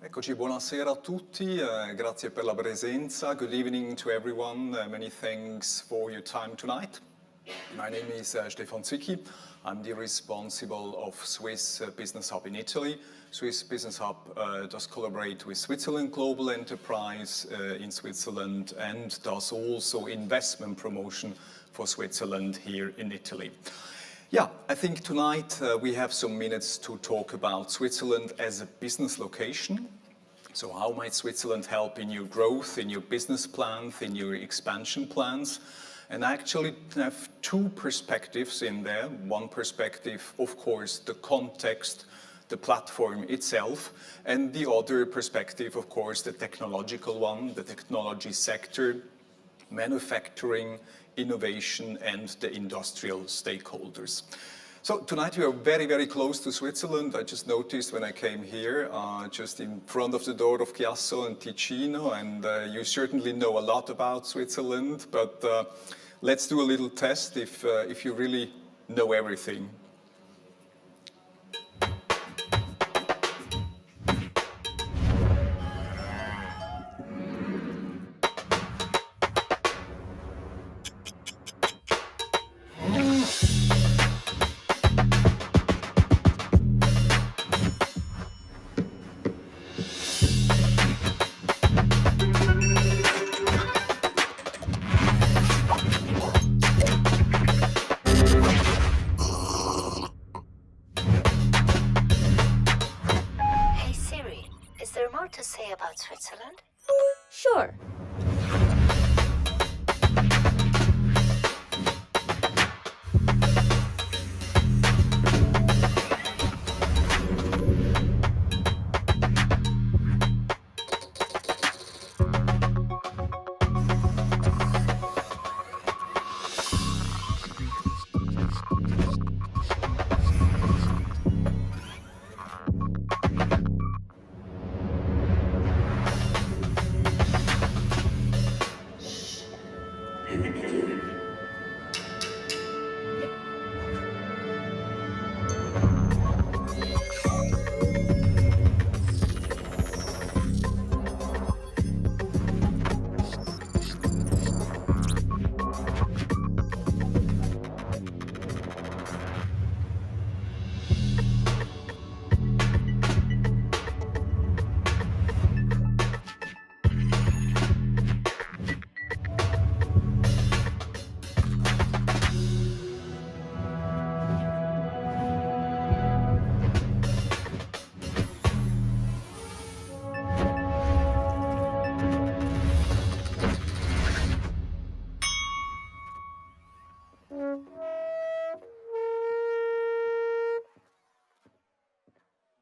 Eccoci, buonasera a tutti, grazie per la presenza. Good evening to everyone, many thanks for your time tonight. My name is Stefan Zwicky. I'm the responsible of Swiss Business Hub in Italy. Swiss Business Hub does collaborate with Switzerland Global Enterprise in Switzerland and does also investment promotion for Switzerland here in Italy. Yeah, I think tonight we have some minutes to talk about Switzerland as a business location. So how might Switzerland help in your growth, in your business plans, in your expansion plans? And I actually have two perspectives in there. One perspective, of course, the context, the platform itself, and the other perspective, of course, the technological one, the technology sector, manufacturing, innovation, and the industrial stakeholders. So tonight we are very, very close to Switzerland. I just noticed when I came here, just in front of the door of Chiasso and Ticino, and you certainly know a lot about Switzerland, but let's do a little test if you really know everything. To say about Switzerland? Sure.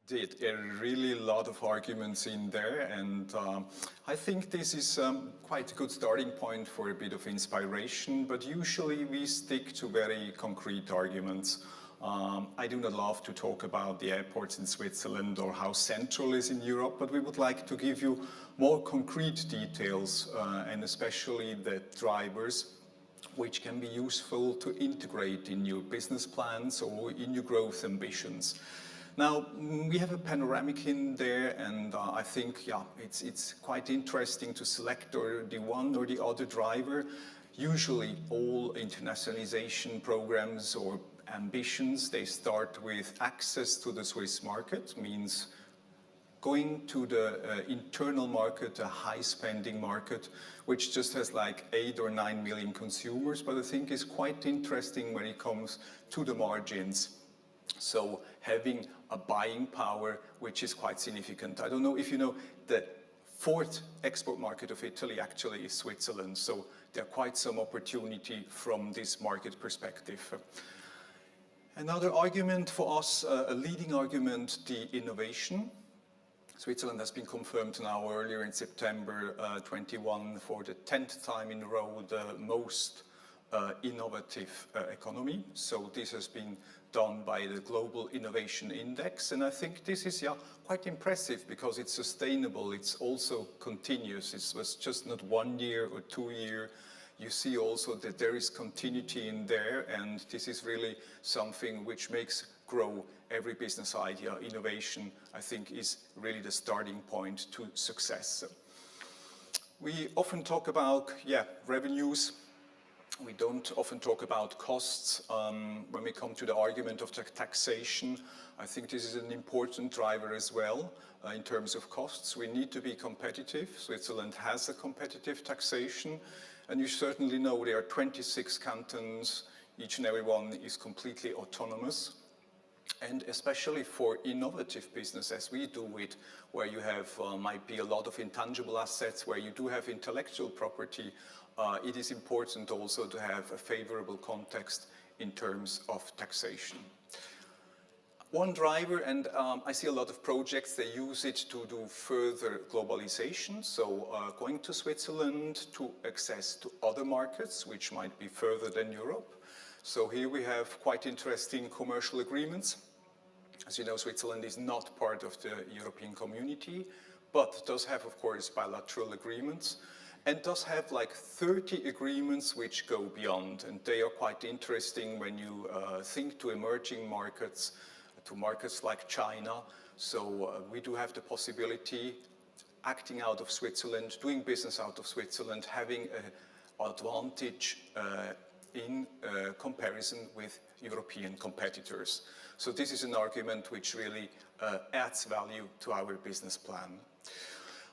Did a really lot of arguments in there, and I think this is quite a good starting point for a bit of inspiration, but usually we stick to very concrete arguments. I do not love to talk about the airports in Switzerland or how central is in Europe, but we would like to give you more concrete details and especially the drivers which can be useful to integrate in your business plans or in your growth ambitions. Now, we have a panoramic in there, and I think, yeah, it's quite interesting to select the one or the other driver. Usually, all internationalization programs or ambitions, they start with access to the Swiss market, means going to the internal market, a high-spending market, which just has like 8 or 9 million consumers, but I think is quite interesting when it comes to the margins. So having a buying power, which is quite significant. I don't know if you know, the fourth export market of Italy actually is Switzerland, so there are quite some opportunity from this market perspective. Another argument for us, a leading argument, the innovation. Switzerland has been confirmed now earlier in September 21 for the 10th time in a row the most innovative economy. So this has been done by the Global Innovation Index, and I think this is quite impressive because it's sustainable, it's also continuous. It was just not 1 year or 2 years. you see also that there is continuity in there, and this is really something which makes grow every business idea. Innovation, I think, is really the starting point to success. We often talk about, revenues. We don't often talk about costs. When we come to the argument of taxation, I think this is an important driver as well in terms of costs. We need to be competitive. Switzerland has a competitive taxation, and you certainly know there are 26 cantons. Each and every one is completely autonomous. And especially for innovative business, as we do it, where you have might be a lot of intangible assets, where you do have intellectual property, it is important also to have a favorable context in terms of taxation. One driver, and I see a lot of projects, they use it to do further globalization. So going to Switzerland to access to other markets, which might be further than Europe. So here we have quite interesting commercial agreements. As you know, Switzerland is not part of the European community, but does have, of course, bilateral agreements, and does have like 30 agreements which go beyond. And they are quite interesting when you think to emerging markets, to markets like China. So we do have the possibility, acting out of Switzerland, doing business out of Switzerland, having an advantage in comparison with European competitors. So this is an argument which really adds value to our business plan.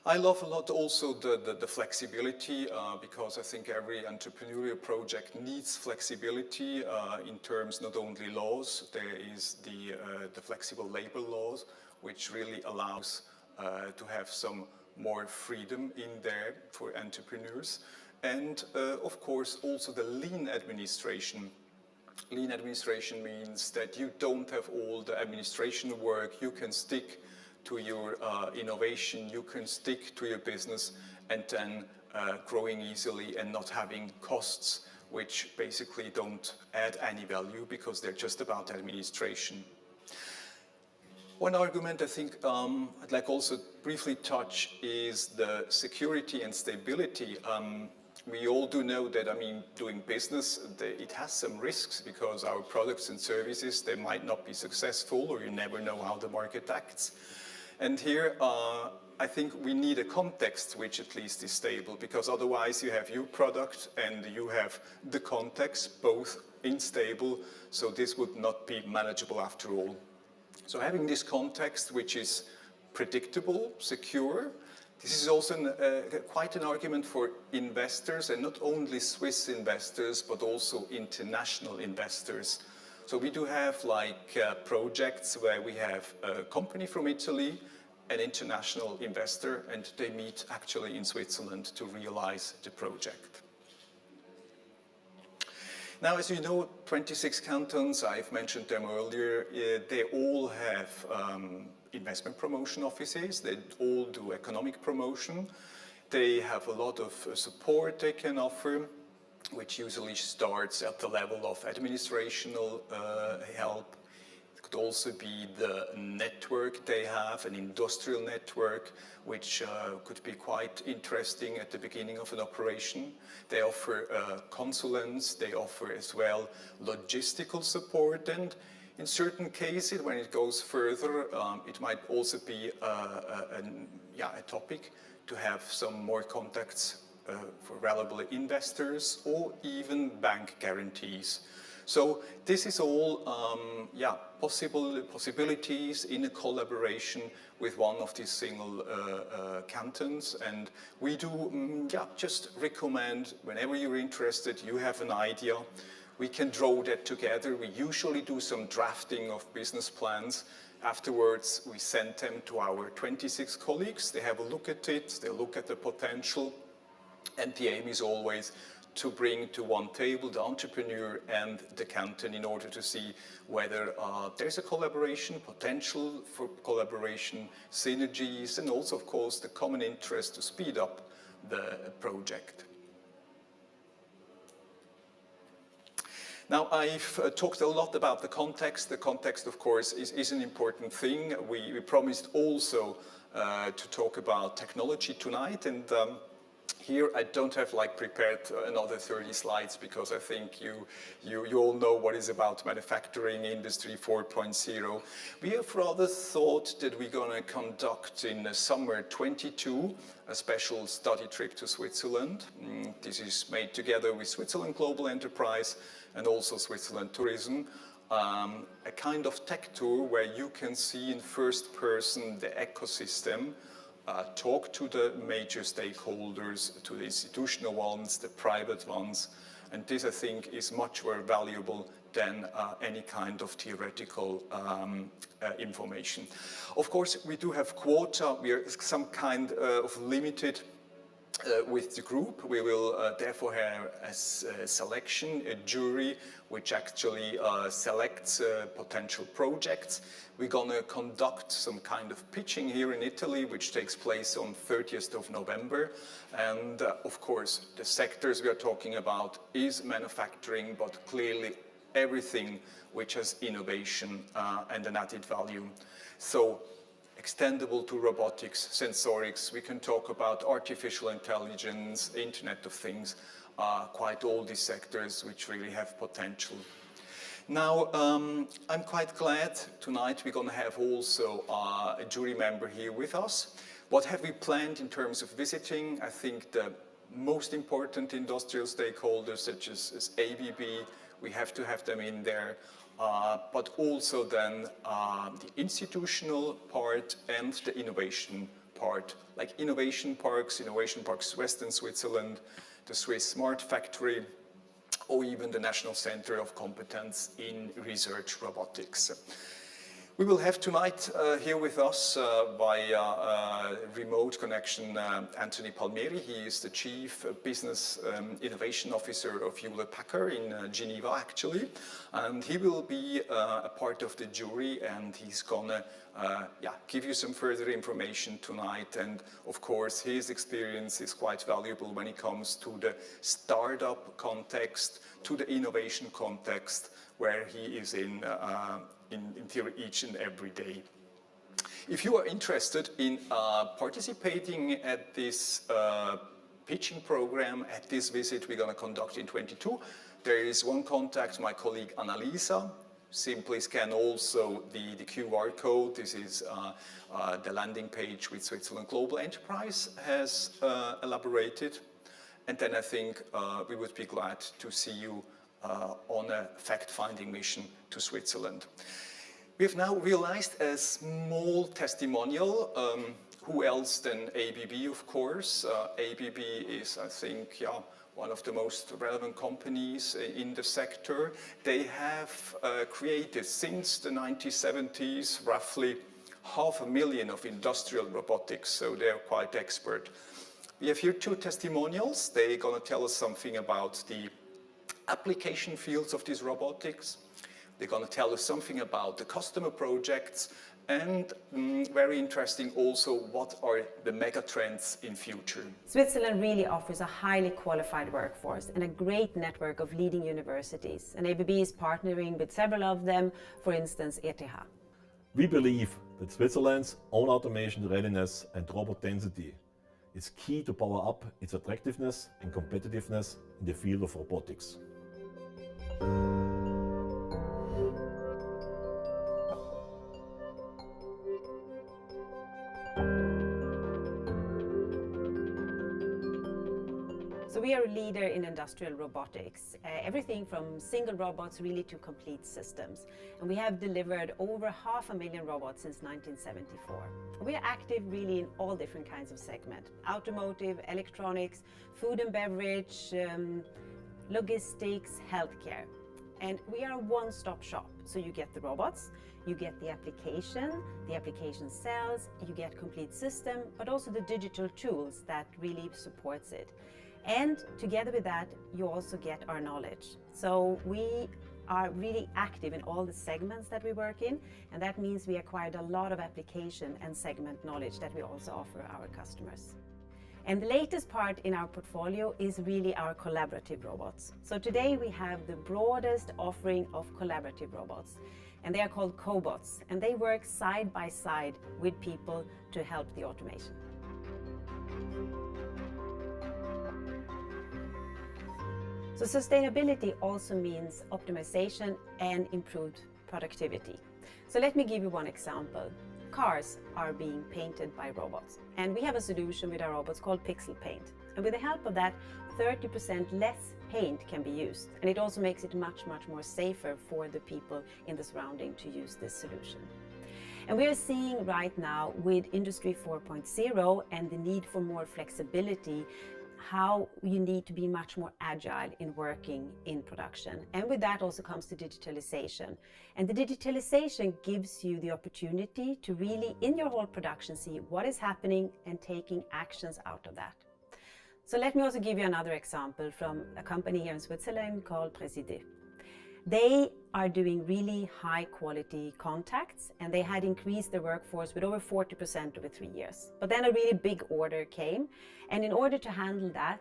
I love a lot also the flexibility because I think every entrepreneurial project needs flexibility in terms not only laws. There is the flexible labor laws, which really allows to have some more freedom in there for entrepreneurs. And of course also the lean administration. Lean administration means that you don't have all the administration work. You can stick to your innovation, you can stick to your business, and then growing easily and not having costs which basically don't add any value because they're just about administration. One argument I think I'd like also briefly touch is the security and stability. We all do know that, doing business, it has some risks because our products and services, they might not be successful, or you never know how the market acts. And here, I think we need a context which at least is stable, because otherwise you have your product and you have the context both unstable, so this would not be manageable after all. So having this context which is predictable, secure, this is also quite an argument for investors, and not only Swiss investors, but also international investors. So we do have projects where we have a company from Italy, an international investor, and they meet actually in Switzerland to realize the project. Now, as you know, 26 cantons, I've mentioned them earlier, they all have investment promotion offices. They all do economic promotion. They have a lot of support they can offer, which usually starts at the level of administrational help. It could also be the network they have, an industrial network, which could be quite interesting at the beginning of an operation. They offer consulants, they offer as well logistical support, and in certain cases, when it goes further, it might also be a topic to have some more contacts for valuable investors or even bank guarantees. So this is all possibilities in a collaboration with one of these single cantons, and we do just recommend, whenever you're interested, you have an idea, we can draw that together. We usually do some drafting of business plans. Afterwards, we send them to our 26 colleagues. They have a look at it, they look at the potential, and the aim is always to bring to one table the entrepreneur and the canton in order to see whether there's a collaboration, potential for collaboration, synergies, and also, of course, the common interest to speed up the project. Now, I've talked a lot about the context. The context, of course, is an important thing. We promised also to talk about technology tonight, and Here I don't have prepared another 30 slides because I think you all know what is about manufacturing industry 4.0. We have rather thought that we're going to conduct in summer 22 a special study trip to Switzerland. This is made together with Switzerland Global Enterprise and also Switzerland Tourism. A kind of tech tour where you can see in first person the ecosystem, talk to the major stakeholders, to the institutional ones, the private ones, and this I think is much more valuable than any kind of theoretical information. Of course, we do have quota. We are some kind of limited with the group. We will therefore have a selection, a jury, which actually selects potential projects. We're going to conduct some kind of pitching here in Italy, which takes place on 30th of November. And of course, the sectors we are talking about is manufacturing, but clearly everything which has innovation and an added value. So extendable to robotics, sensorics, we can talk about artificial intelligence, Internet of Things, quite all these sectors which really have potential. Now, I'm quite glad tonight we're going to have also a jury member here with us. What have we planned in terms of visiting? I think the most important industrial stakeholders such as ABB, we have to have them in there. But also then the institutional part and the innovation part, like innovation parks Western Switzerland, the Swiss Smart Factory, or even the National Center of Competence in Research Robotics. We will have tonight here with us by remote connection Anthony Palmieri. He is the Chief Business Innovation Officer of Hewlett-Packard in Geneva, actually. And he will be a part of the jury, and he's gonna give you some further information tonight. And of course, his experience is quite valuable when it comes to the startup context, to the innovation context, where he is in theory each and every day. If you are interested in participating at this pitching program, at this visit we're going to conduct in 22, there is one contact, my colleague Annalisa. Simply scan also the QR code. This is the landing page which Switzerland Global Enterprise has elaborated. And then I think we would be glad to see you on a fact-finding mission to Switzerland. We have now realized a small testimonial. Who else than ABB, of course? ABB is, I think, one of the most relevant companies in the sector. They have created, since the 1970s, roughly 500,000 of industrial robotics, so they're quite expert. We have here two testimonials. They're going to tell us something about the application fields of these robotics. They're going to tell us something about the customer projects, and very interesting also, what are the mega trends in future. Switzerland really offers a highly qualified workforce and a great network of leading universities, and ABB is partnering with several of them, for instance ETH. We believe that Switzerland's own automation readiness and robot density is key to power up its attractiveness and competitiveness in the field of robotics. So we are a leader in industrial robotics, everything from single robots really to complete systems. And we have delivered over 500,000 robots since 1974. We are active really in all different kinds of segments: automotive, electronics, food and beverage, logistics, healthcare. And we are a one-stop shop. So you get the robots, you get the application cells, you get complete system, but also the digital tools that really supports it. And together with that, you also get our knowledge. So we are really active in all the segments that we work in, and that means we acquired a lot of application and segment knowledge that we also offer our customers. And the latest part in our portfolio is really our collaborative robots. So today we have the broadest offering of collaborative robots, and they are called cobots, and they work side by side with people to help the automation. So sustainability also means optimization and improved productivity. So let me give you one example. Cars are being painted by robots, and we have a solution with our robots called Pixel Paint. And with the help of that, 30% less paint can be used, and it also makes it much more safer for the people in the surrounding to use this solution. And we are seeing right now with Industry 4.0 and the need for more flexibility, how you need to be much more agile in working in production. And with that also comes the digitalization. And the digitalization gives you the opportunity to really, in your whole production, see what is happening and taking actions out of that. So let me also give you another example from a company here in Switzerland called Preside. They are doing really high quality contacts, and they had increased their workforce with over 40% over 3 years. But then a really big order came, and in order to handle that,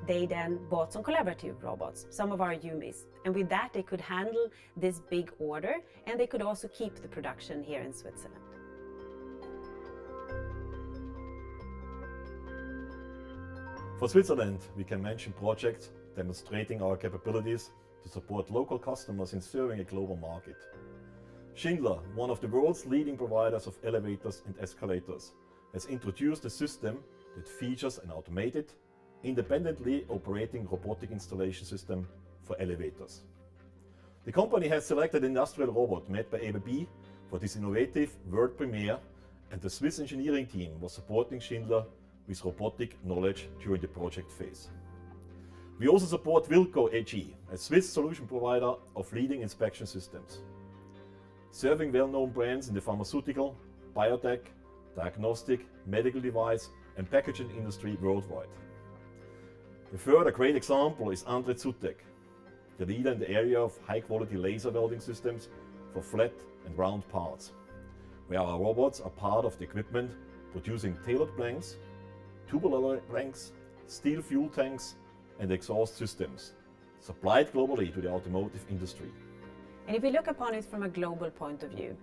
they then bought some collaborative robots, some of our UMIs. And with that, they could handle this big order, and they could also keep the production here in Switzerland. For Switzerland, we can mention projects demonstrating our capabilities to support local customers in serving a global market. Schindler, one of the world's leading providers of elevators and escalators, has introduced a system that features an automated, independently operating robotic installation system for elevators. The company has selected an industrial robot made by ABB for this innovative world premiere, and the Swiss engineering team was supporting Schindler with robotic knowledge during the project phase. We also support Wilco AG, a Swiss solution provider of leading inspection systems, serving well-known brands in the pharmaceutical, biotech, diagnostic, medical device and packaging industry worldwide. A further great example is Untitled, the leader in the area of high-quality laser welding systems for flat and round parts, where our robots are part of the equipment producing tailored blanks, tubular blanks, steel fuel tanks and exhaust systems, supplied globally to the automotive industry. And if we look upon it from a global point of view,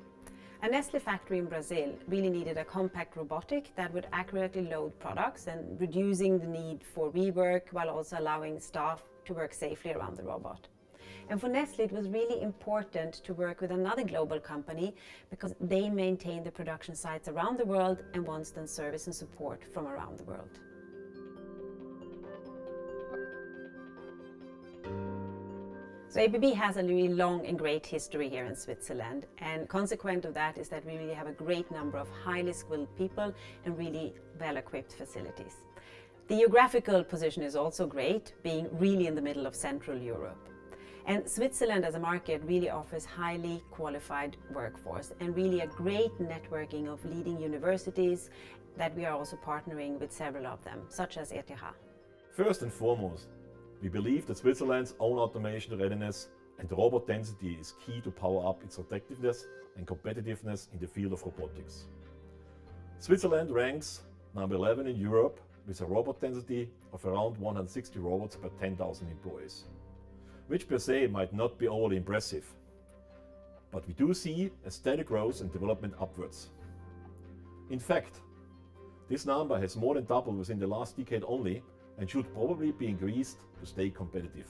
a Nestle factory in Brazil really needed a compact robotic that would accurately load products and reducing the need for rework while also allowing staff to work safely around the robot. And for Nestle, it was really important to work with another global company because they maintain the production sites around the world and wants them service and support from around the world. So ABB has a really long and great history here in Switzerland, and consequent of that is that we really have a great number of highly skilled people and really well-equipped facilities. The geographical position is also great, being really in the middle of Central Europe. And Switzerland as a market really offers highly qualified workforce and really a great networking of leading universities that we are also partnering with several of them, such as ETH. First and foremost, we believe that Switzerland's own automation readiness and robot density is key to power up its attractiveness and competitiveness in the field of robotics. Switzerland ranks number 11 in Europe with a robot density of around 160 robots per 10,000 employees, which per se might not be overly impressive, but we do see a steady growth and development upwards. In fact, this number has more than doubled within the last decade only and should probably be increased to stay competitive.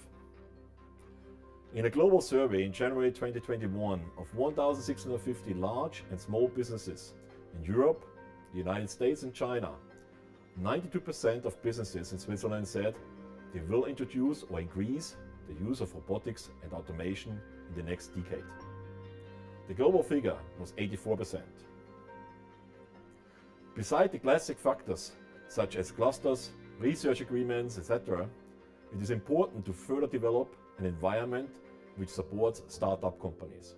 In a global survey in January 2021 of 1,650 large and small businesses in Europe, the United States and China, 92% of businesses in Switzerland said they will introduce or increase the use of robotics and automation in the next decade. The global figure was 84%. Beside the classic factors such as clusters, research agreements, etc., it is important to further develop an environment which supports startup companies.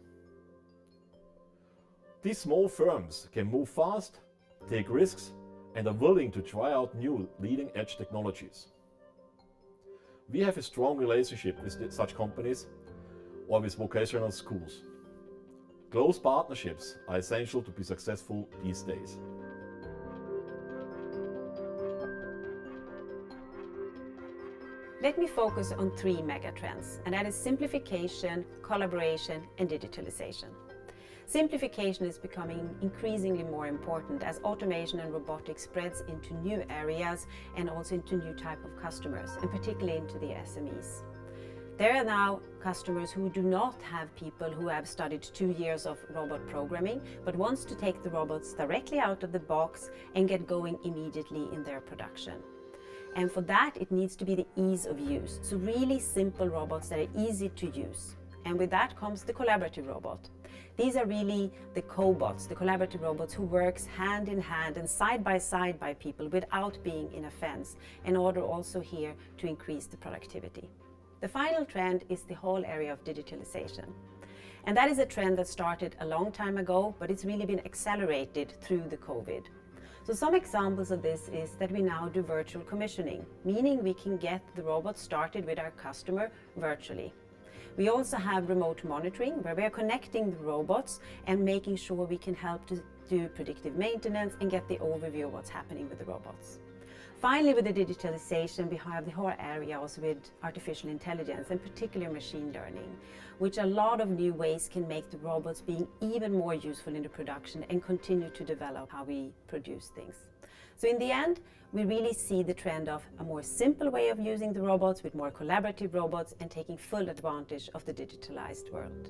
These small firms can move fast, take risks, and are willing to try out new leading-edge technologies. We have a strong relationship with such companies or with vocational schools. Close partnerships are essential to be successful these days. Let me focus on 3 megatrends, and that is simplification, collaboration, and digitalization. Simplification is becoming increasingly more important as automation and robotics spreads into new areas and also into new type of customers, and particularly into the SMEs. There are now customers who do not have people who have studied 2 years of robot programming, but wants to take the robots directly out of the box and get going immediately in their production. And for that, it needs to be the ease of use. So really simple robots that are easy to use. And with that comes the collaborative robot. These are really the cobots, the collaborative robots who works hand in hand and side by people without being in a fence, in order also here to increase the productivity. The final trend is the whole area of digitalization. And that is a trend that started a long time ago, but it's really been accelerated through the COVID. So some examples of this is that we now do virtual commissioning, meaning we can get the robot started with our customer virtually. We also have remote monitoring, where we are connecting the robots and making sure we can help to do predictive maintenance and get the overview of what's happening with the robots. Finally, with the digitalization, we have the whole area also with artificial intelligence, and particularly machine learning, which a lot of new ways can make the robots being even more useful in the production and continue to develop how we produce things. So in the end, we really see the trend of a more simple way of using the robots with more collaborative robots and taking full advantage of the digitalized world.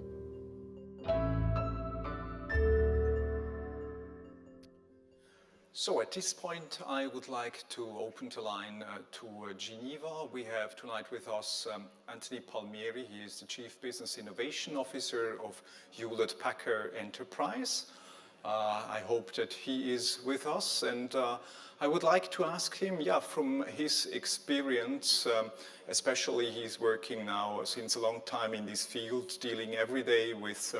So at this point, I would like to open the line to Geneva. We have tonight with us Anthony Palmieri. He is the Chief Business Innovation Officer of Hewlett Packard Enterprise. I hope that he is with us, and I would like to ask him, from his experience, especially he's working now since a long time in this field, dealing every day with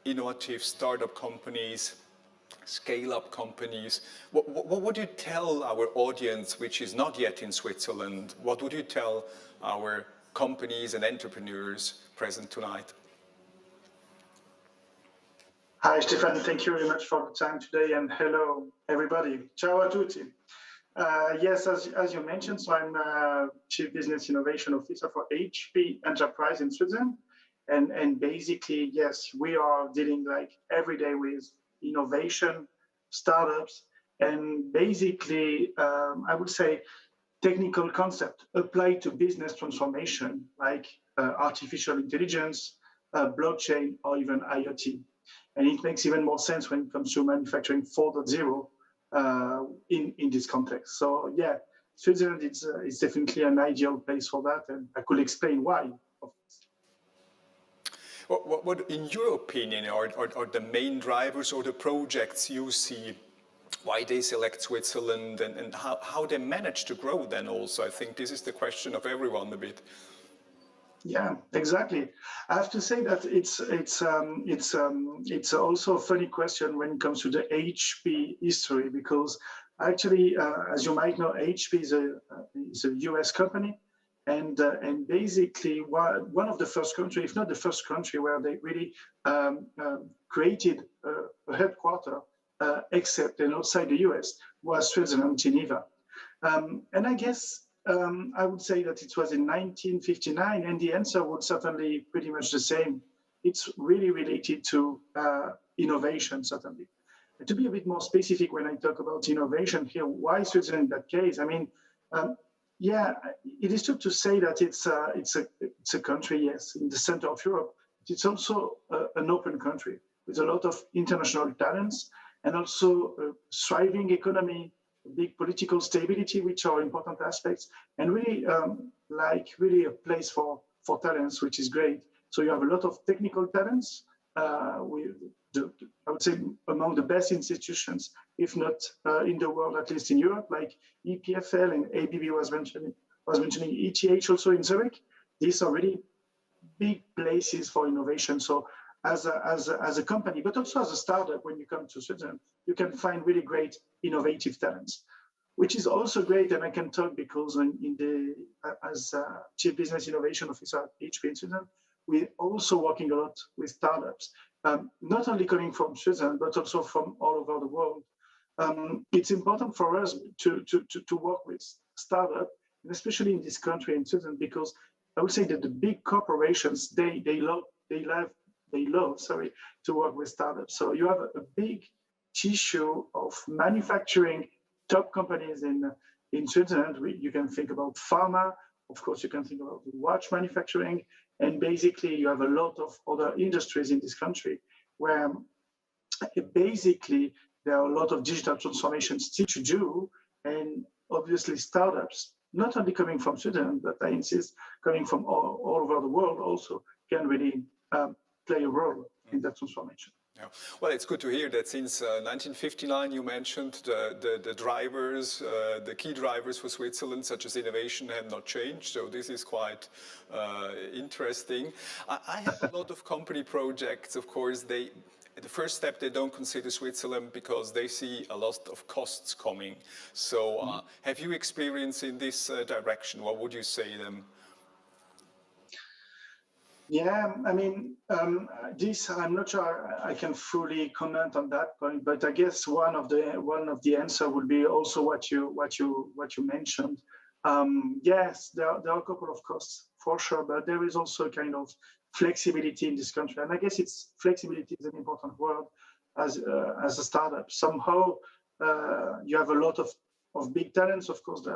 innovative startup companies, scale-up companies. What would you tell our audience, which is not yet in Switzerland? What would you tell our companies and entrepreneurs present tonight? Hi, Stefan. Thank you very much for the time today, and hello, everybody. Ciao a tutti. Yes, as you mentioned, so I'm Chief Business Innovation Officer for HP Enterprise in Switzerland. And basically, yes, we are dealing like every day with innovation, startups, and basically, I would say, technical concept applied to business transformation, like artificial intelligence, blockchain, or even IoT. And it makes even more sense when it comes to manufacturing 4.0 in this context. So yeah, Switzerland is definitely an ideal place for that, and I could explain why. What in your opinion, are the main drivers or the projects you see why they select Switzerland, and how they manage to grow then also? I think this is the question of everyone a bit. Yeah, exactly. I have to say that it's also a funny question when it comes to the HP history, because actually, as you might know, HP is a US company, and basically one of the first country, if not the first country, where they really created a headquarter, except and outside the US, was Switzerland, Geneva, and I guess. I would say that it was in 1959, and the answer would certainly pretty much the same. It's really related to innovation, certainly. And to be a bit more specific, when I talk about innovation here, why Switzerland in that case? I mean, it is true to say that it's a country, yes, in the center of Europe. It's also an open country with a lot of international talents, and also a thriving economy, big political stability, which are important aspects, and really really a place for talents, which is great. So you have a lot of technical talents, I would say among the best institutions, if not in the world, at least in Europe, like EPFL, and ABB was mentioning ETH also in Zurich. These are really big places for innovation. So as a company, but also as a startup, when you come to Switzerland, you can find really great innovative talents, which is also great. And I can talk because as Chief Business Innovation Officer at HP in Switzerland, we're also working a lot with startups, not only coming from Switzerland, but also from all over the world. It's important for us to work with startups, and especially in this country, in Switzerland, because I would say that the big corporations, they love to work with startups. So you have a big tissue of manufacturing top companies in Switzerland. You can think about pharma, Of course, you can think about watch manufacturing, and basically you have a lot of other industries in this country where basically there are a lot of digital transformations still to do, and obviously startups, not only coming from Sweden, but I insist, coming from all over the world also can really play a role in that transformation. Yeah. Well, it's good to hear that since 1959, you mentioned the drivers, the key drivers for Switzerland, such as innovation, have not changed. So this is quite interesting. I have a lot of company projects, of course. The first step, they don't consider Switzerland because they see a lot of costs coming. So have you experience in this direction? What would you say them? Yeah, I mean, this I'm not sure I can fully comment on that point, but I guess one of the answer would be also what you mentioned. Yes, there are a couple of costs for sure, but there is also a kind of flexibility in this country, and I guess flexibility is an important word as a startup. Somehow, you have a lot of big talents, of course.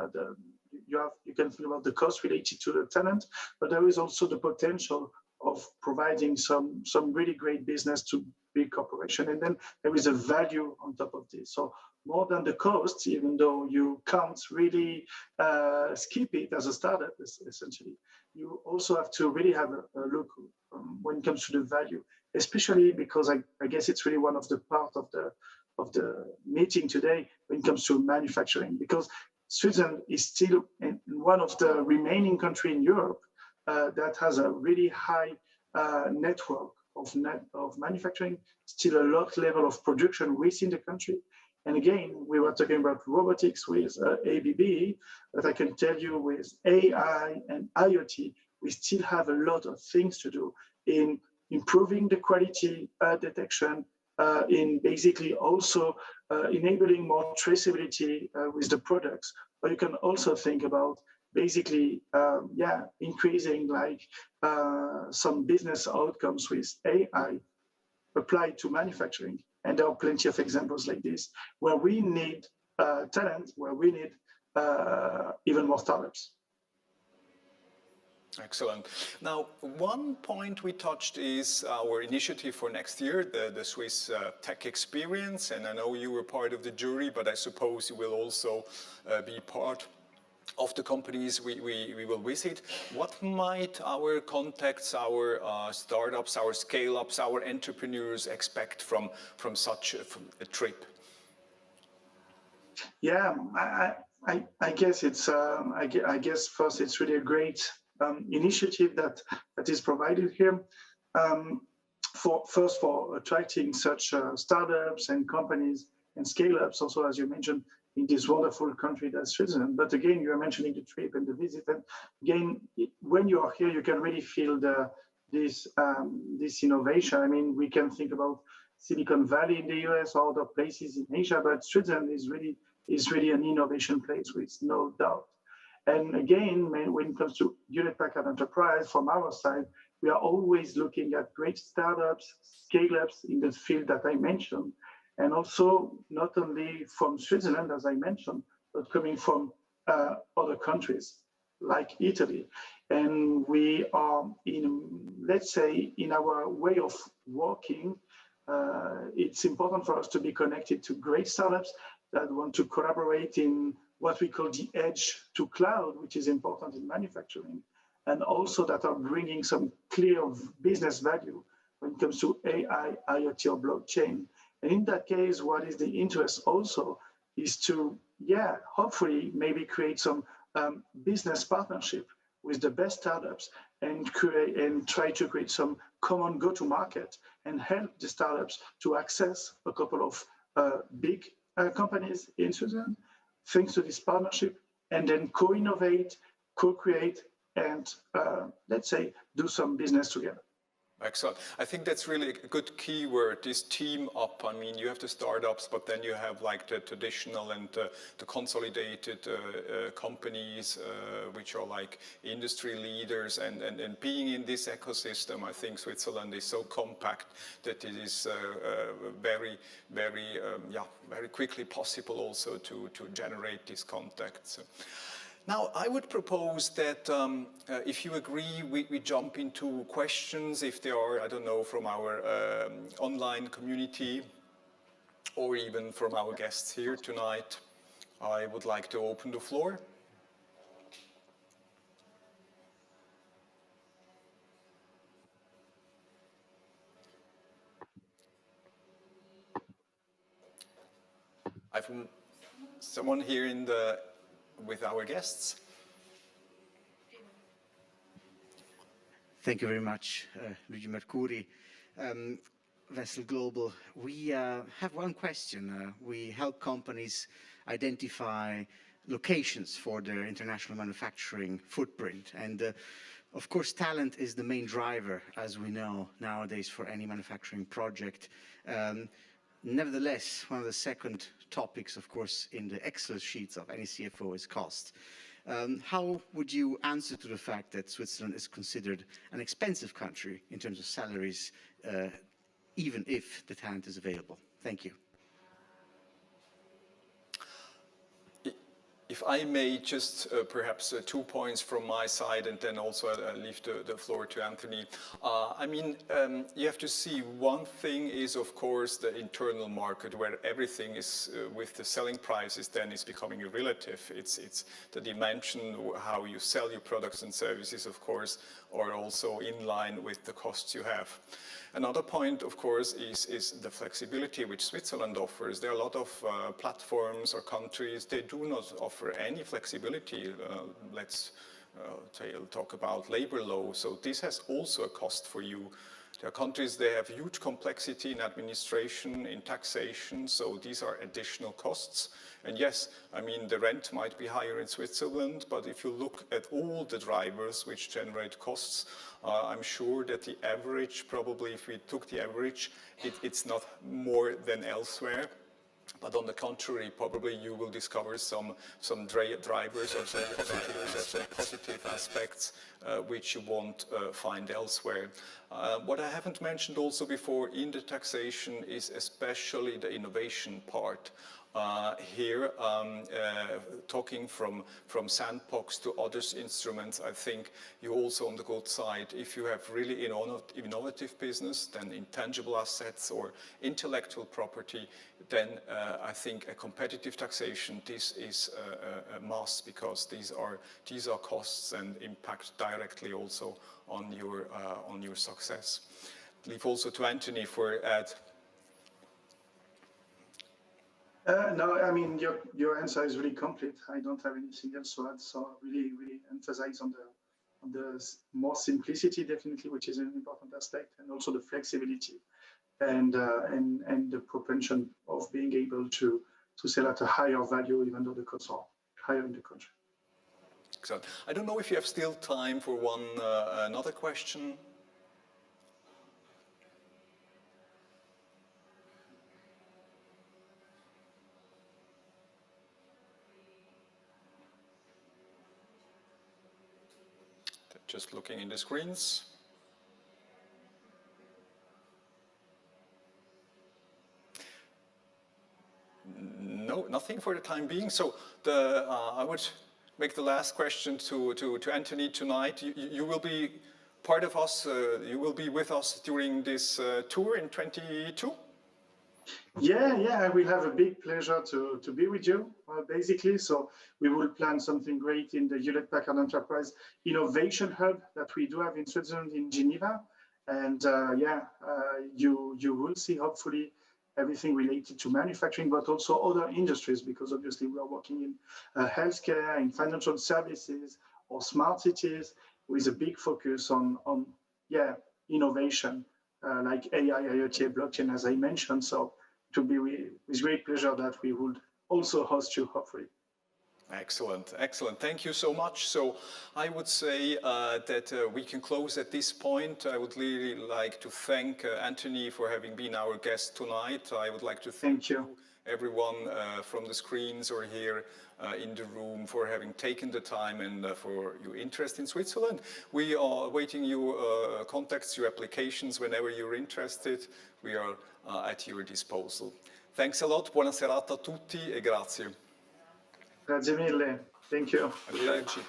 You can think about the cost related to the talent, but there is also the potential of providing some really great business to big corporation, and then there is a value on top of this. So more than the cost, even though you can't really skip it as a startup, essentially, you also have to really have a look when it comes to the value, especially because I guess it's really one of the part of the meeting today when it comes to manufacturing, because Switzerland is still one of the remaining countries in Europe that has a really high network of manufacturing, still a lot level of production within the country. And again, we were talking about robotics with ABB, but I can tell you with AI and IoT, we still have a lot of things to do in improving the quality detection, in basically also enabling more traceability with the products. But you can also think about basically, increasing like some business outcomes with AI applied to manufacturing. And there are plenty of examples like this where we need talent, where we need even more startups. Excellent. Now, one point we touched is our initiative for next year, the Swiss Tech Experience. And I know you were part of the jury, but I suppose you will also be part of the companies we will visit. What might our contacts, our startups, our scale-ups, our entrepreneurs expect from such a trip? Yeah, I guess it's I guess first it's really a great initiative that is provided here. For attracting such startups and companies and scale-ups, also as you mentioned, in this wonderful country that's Switzerland. But again, you are mentioning the trip and the visit. And again, when you are here, you can really feel this innovation. I mean, we can think about Silicon Valley in the US or other places in Asia, but Switzerland is really an innovation place with no doubt. And again, when it comes to Hewlett-Packard Enterprise, from our side, we are always looking at great startups, scale-ups in the field that I mentioned, and also not only from Switzerland, as I mentioned, but coming from other countries like Italy. And we are let's say, in our way of working, it's important for us to be connected to great startups that want to collaborate in what we call the edge to cloud, which is important in manufacturing, and also that are bringing some clear business value when it comes to AI, IoT, or blockchain. And in that case, what is the interest also is to, hopefully maybe create some business partnership with the best startups and try to create some common go-to-market and help the startups to access a couple of big companies in Switzerland, thanks to this partnership, and then co-innovate, co-create, and let's say, do some business together. Excellent. I think that's really a good keyword, this team up. I mean, you have the startups, but then you have like the traditional and the consolidated companies, which are like industry leaders. And being in this ecosystem, I think Switzerland is so compact that it is very quickly possible also to generate these contacts. Now, I would propose that if you agree, we jump into questions, if there are, I don't know, from our online community or even from our guests here tonight. I would like to open the floor. I've someone here with our guests. Thank you very much, Luigi Mercuri. Vessel Global, we have one question. We help companies identify locations for their international manufacturing footprint. And of course, talent is the main driver, as we know nowadays, for any manufacturing project. Nevertheless, one of the second topics, of course, in the Excel sheets of any CFO is cost. How would you answer to the fact that Switzerland is considered an expensive country in terms of salaries, even if the talent is available? Thank you. If I may just perhaps 2 points from my side and then also leave the floor to Anthony. I mean, you have to see one thing is, of course, the internal market where everything is with the selling prices then is becoming relative. It's the dimension, how you sell your products and services, of course, are also in line with the costs you have. Another point, of course, is the flexibility which Switzerland offers. There are a lot of platforms or countries, they do not offer any flexibility. Let's talk about labor law. So this has also a cost for you. There are countries, they have huge complexity in administration, in taxation, so these are additional costs. And yes, I mean, the rent might be higher in Switzerland, but if you look at all the drivers which generate costs, I'm sure that the average, probably if we took the average, it's not more than elsewhere. But on the contrary, probably you will discover some drivers or some positive aspects which you won't find elsewhere. What I haven't mentioned also before in the taxation is especially the innovation part. Here, talking from sandbox to other instruments, I think you're also on the good side. If you have really innovative business, then intangible assets or intellectual property, then I think a competitive taxation, this is a must, because these are costs and impact directly also on your success. Leave also to Anthony for add. No, I mean, your answer is really complete. I don't have anything else to add. So really emphasize on the more simplicity, definitely, which is an important aspect, and also the flexibility and the propension of being able to sell at a higher value, even though the costs are higher in the country. Excellent. I don't know if you have still time for another question. Just looking in the screens. No, nothing for the time being. So I would make the last question to Anthony tonight. You will be part of us. You will be with us during this tour in 2022. Yeah, I will have a big pleasure to be with you, basically. So we will plan something great in the Hewlett-Packard Enterprise Innovation Hub that we do have in Switzerland, in Geneva. And you will see, hopefully, everything related to manufacturing, but also other industries, because obviously we are working in healthcare, in financial services, or smart cities, with a big focus on innovation, like AI, IoT, blockchain, as I mentioned. So it will be with great pleasure that we would also host you, hopefully. Excellent. Thank you so much. So I would say that we can close at this point. I would really like to thank Anthony for having been our guest tonight. I would like to thank you, everyone from the screens or here in the room, for having taken the time and for your interest in Switzerland. We are awaiting your contacts, your applications whenever you're interested. We are at your disposal. Thanks a lot. Buona serata a tutti e grazie. Grazie mille. Thank you. Arrivederci.